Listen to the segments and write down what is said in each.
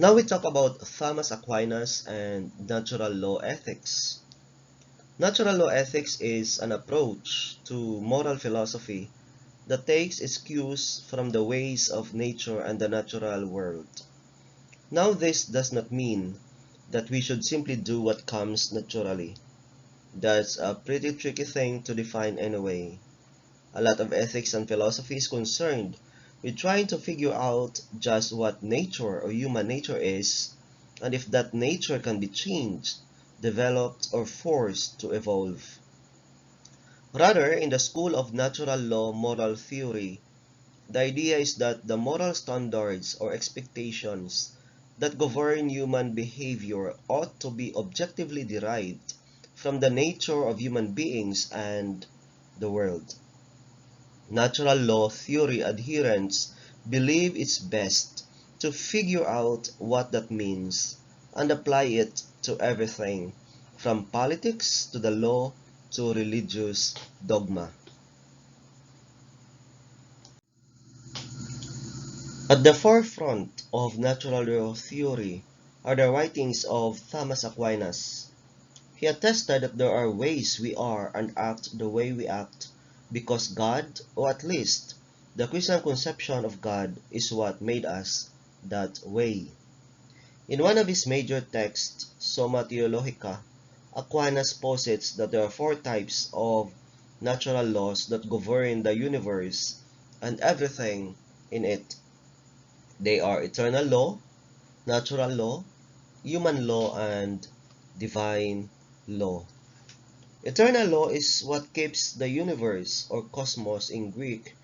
Now we talk about Thomas Aquinas and natural law ethics. Natural law ethics is an approach to moral philosophy that takes its cues from the ways of nature and the natural world. Now this does not mean that we should simply do what comes naturally. That's a pretty tricky thing to define anyway. A lot of ethics and philosophy is concerned with trying to figure out just what nature or human nature is, and if that nature can be changed, developed, or forced to evolve. Rather, in the school of natural law moral theory, the idea is that the moral standards or expectations that govern human behavior ought to be objectively derived from the nature of human beings and the world. Natural law theory adherents believe it's best to figure out what that means and apply it to everything, from politics to the law to religious dogma. At the forefront of natural law theory are the writings of Thomas Aquinas. He attested that there are ways we are and act the way we act because God, or at least the Christian conception of God, is what made us that way. In one of his major texts, Summa Theologica, Aquinas posits that there are four types of natural laws that govern the universe and everything in it. They are eternal law, natural law, human law, and divine law. Eternal law is what keeps the universe, or cosmos in Greek,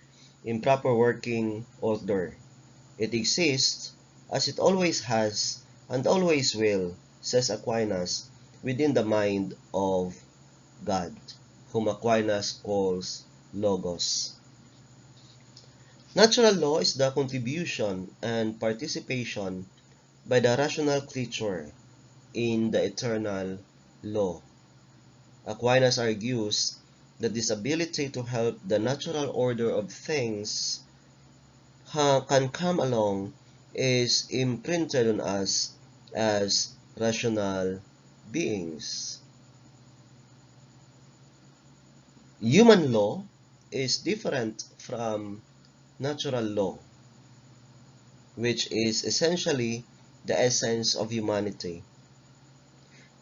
in proper working order. It exists, as it always has and always will, says Aquinas, within the mind of God, whom Aquinas calls Logos. Natural law is the contribution and participation by the rational creature in the eternal law. Aquinas argues that this ability to help the natural order of things can come along is imprinted on us as rational beings. Human law is different from natural law, which is essentially the essence of humanity.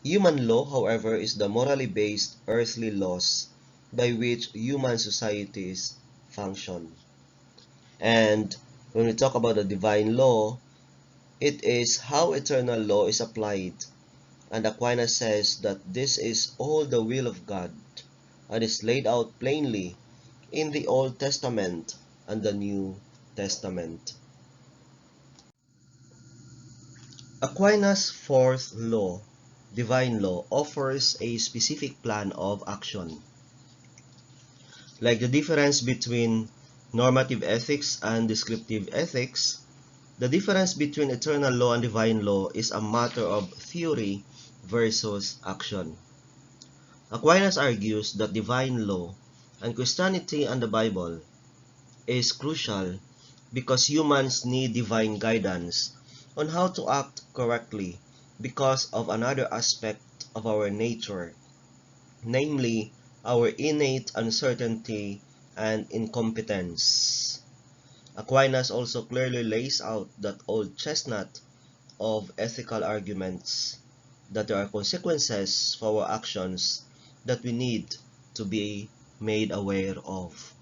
Human law, however, is the morally based earthly laws by which human societies function. And when we talk about the divine law, it is how eternal law is applied. And Aquinas says that this is all the will of God and is laid out plainly in the Old Testament and the New Testament. Aquinas' fourth law, divine law, offers a specific plan of action. Like the difference between normative ethics and descriptive ethics, the difference between eternal law and divine law is a matter of theory versus action. Aquinas argues that divine law and Christianity and the Bible is crucial because humans need divine guidance on how to act correctly because of another aspect of our nature, namely our innate uncertainty and incompetence. Aquinas also clearly lays out that old chestnut of ethical arguments, that there are consequences for our actions that we need to be made aware of.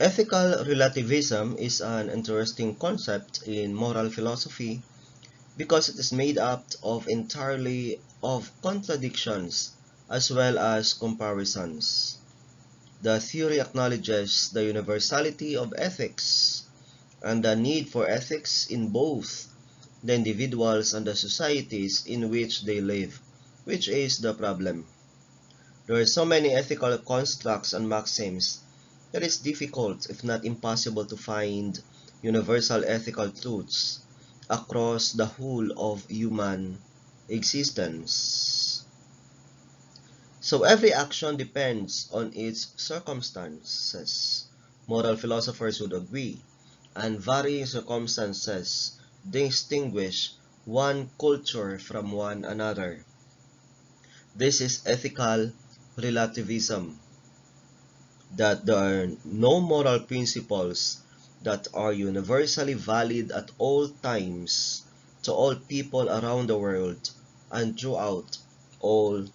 Ethical relativism is an interesting concept in moral philosophy because it is made up of entirely of contradictions as well as comparisons. The theory acknowledges the universality of ethics and the need for ethics in both the individuals and the societies in which they live, which is the problem. There are so many ethical constructs and maxims that it's difficult, if not impossible, to find universal ethical truths across the whole of human existence. So every action depends on its circumstances, moral philosophers would agree, and varying circumstances distinguish one culture from one another. This is ethical relativism, that there are no moral principles that are universally valid at all times to all people around the world and throughout all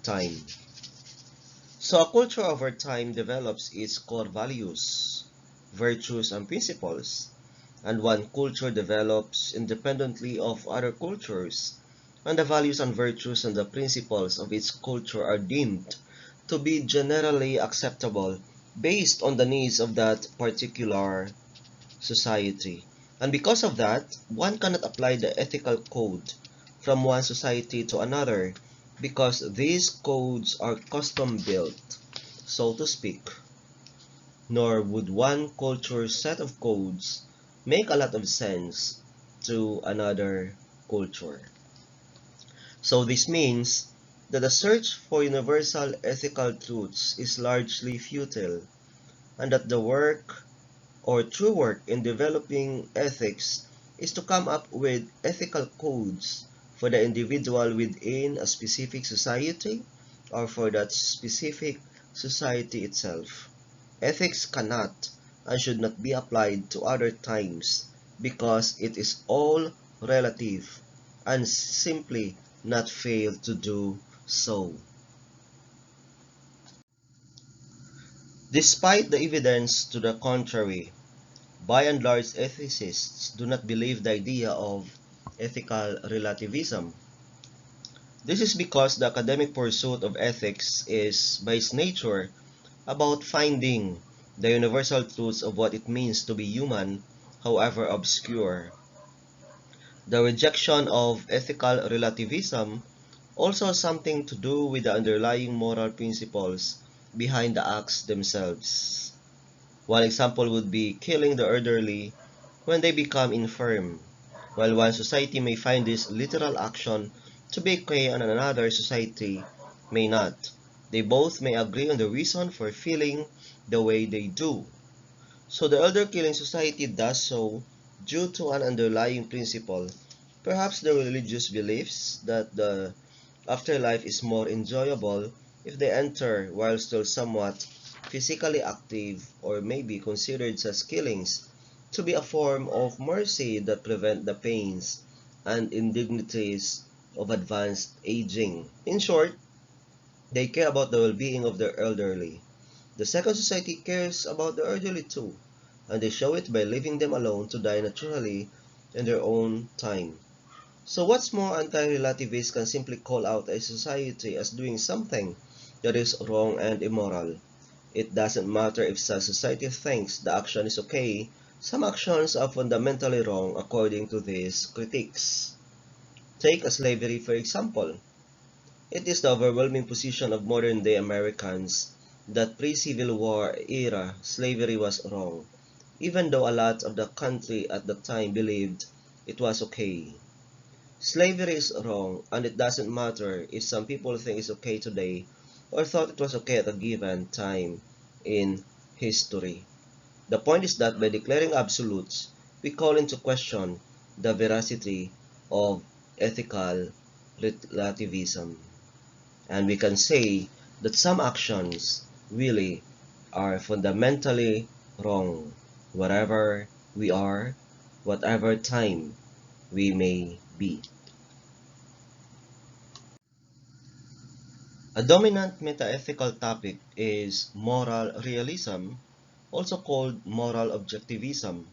time. So a culture over time develops its core values, virtues, and principles, and one culture develops independently of other cultures, and the values and virtues and the principles of its culture are deemed to be generally acceptable based on the needs of that particular society. And because of that, one cannot apply the ethical code from one society to another because these codes are custom built, so to speak. Nor would one culture's set of codes make a lot of sense to another culture. So this means that the search for universal ethical truths is largely futile, and that the work or true work in developing ethics is to come up with ethical codes for the individual within a specific society or for that specific society itself. Ethics cannot and should not be applied to other times because it is all relative and simply not fail to do so. Despite the evidence to the contrary, by and large ethicists do not believe the idea of ethical relativism. This is because the academic pursuit of ethics is, by its nature, about finding the universal truths of what it means to be human, however obscure. The rejection of ethical relativism also has something to do with the underlying moral principles behind the acts themselves. One example would be killing the elderly when they become infirm. While one society may find this literal action to be okay and another society may not, they both may agree on the reason for feeling the way they do. So the elder killing society does so due to an underlying principle, perhaps the religious beliefs that the afterlife is more enjoyable if they enter while still somewhat physically active, or may be considered such killings to be a form of mercy that prevent the pains and indignities of advanced aging. In short, they care about the well-being of their elderly. The second society cares about the elderly too, and they show it by leaving them alone to die naturally in their own time. So what's more, anti-relativists can simply call out a society as doing something that is wrong and immoral. It doesn't matter if such society thinks the action is okay, some actions are fundamentally wrong according to these critiques. Take slavery for example. It is the overwhelming position of modern-day Americans that pre-Civil War era slavery was wrong, even though a lot of the country at the time believed it was okay. Slavery is wrong, and it doesn't matter if some people think it's okay today or thought it was okay at a given time in history. The point is that by declaring absolutes, we call into question the veracity of ethical relativism. And we can say that some actions really are fundamentally wrong, wherever we are, whatever time we may be. A dominant metaethical topic is moral realism, also called moral objectivism.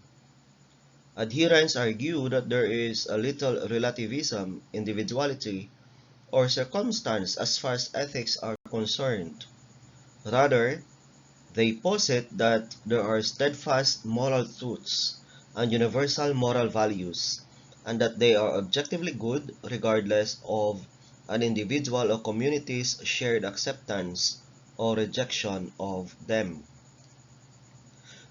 Adherents argue that there is a little relativism, individuality, or circumstance as far as ethics are concerned. Rather, they posit that there are steadfast moral truths and universal moral values, and that they are objectively good regardless of an individual or community's shared acceptance or rejection of them.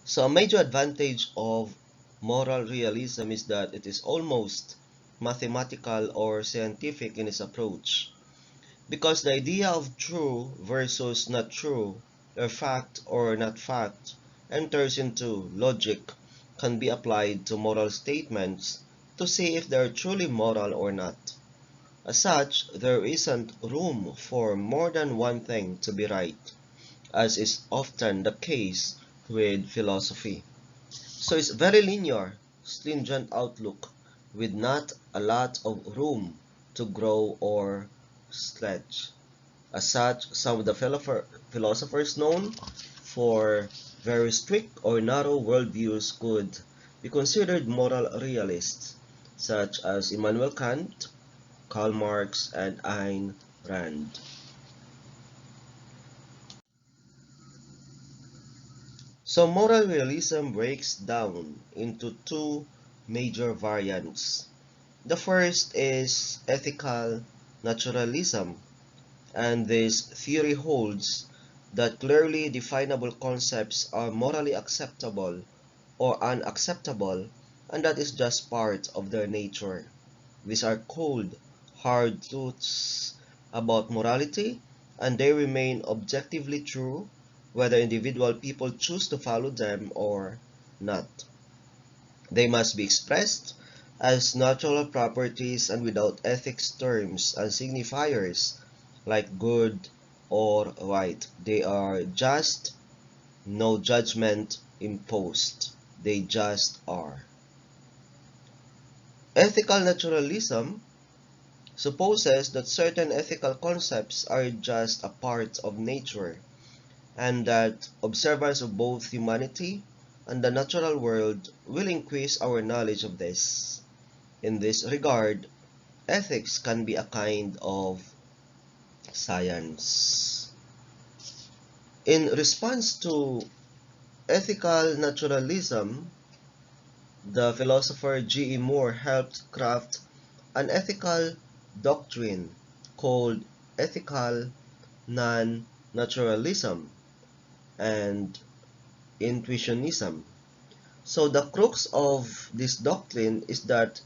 So a major advantage of moral realism is that it is almost mathematical or scientific in its approach, because the idea of true versus not true, or fact or not fact, enters into logic can be applied to moral statements to see if they are truly moral or not. As such, there isn't room for more than one thing to be right, as is often the case with philosophy. So it's very linear, stringent outlook with not a lot of room to grow or stretch. As such, some of the philosophers known for very strict or narrow worldviews could be considered moral realists, such as Immanuel Kant, Karl Marx, and Ayn Rand. So moral realism breaks down into two major variants. The first is ethical naturalism, and this theory holds that clearly definable concepts are morally acceptable or unacceptable, and that is just part of their nature. These are cold, hard truths about morality, and they remain objectively true whether individual people choose to follow them or not. They must be expressed as natural properties and without ethics terms and signifiers like good or right. They are just, no judgment imposed. They just are. Ethical naturalism supposes that certain ethical concepts are just a part of nature, and that observance of both humanity and the natural world will increase our knowledge of this. In this regard, ethics can be a kind of science. In response to ethical naturalism, the philosopher G. E. Moore helped craft an ethical doctrine called ethical non-naturalism and intuitionism. So the crux of this doctrine is that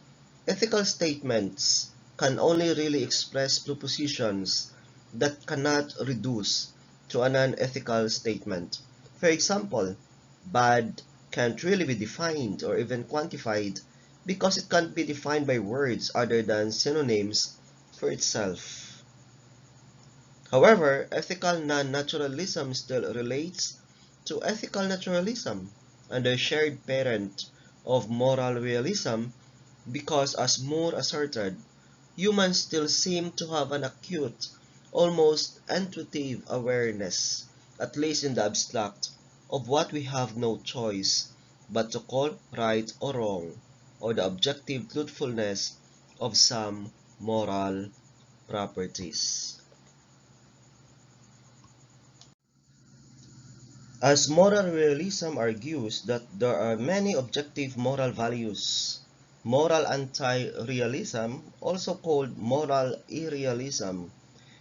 ethical statements can only really express propositions that cannot reduce to a non-ethical statement. For example, bad can't really be defined or even quantified because it can't be defined by words other than synonyms for itself. However, ethical non-naturalism still relates to ethical naturalism and a shared parent of moral realism because, as Moore asserted, humans still seem to have an acute, almost intuitive awareness, at least in the abstract, of what we have no choice but to call right or wrong, or the objective truthfulness of some moral properties. As moral realism argues that there are many objective moral values, moral anti-realism, also called moral irrealism,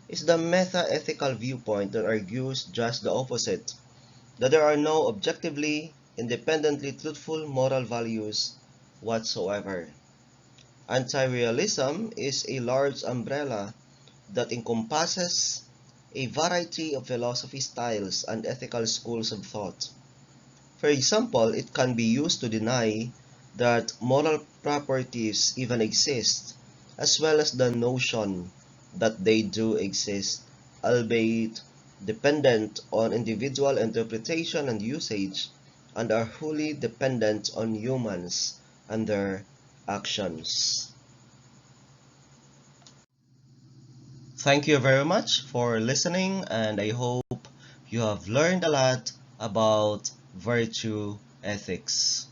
is the meta-ethical viewpoint that argues just the opposite, that there are no objectively, independently truthful moral values whatsoever. Anti-realism is a large umbrella that encompasses a variety of philosophy styles and ethical schools of thought. For example, it can be used to deny that moral properties even exist, as well as the notion that they do exist, albeit dependent on individual interpretation and usage, and are wholly dependent on humans and their actions. Thank you very much for listening, and I hope you have learned a lot about virtue ethics.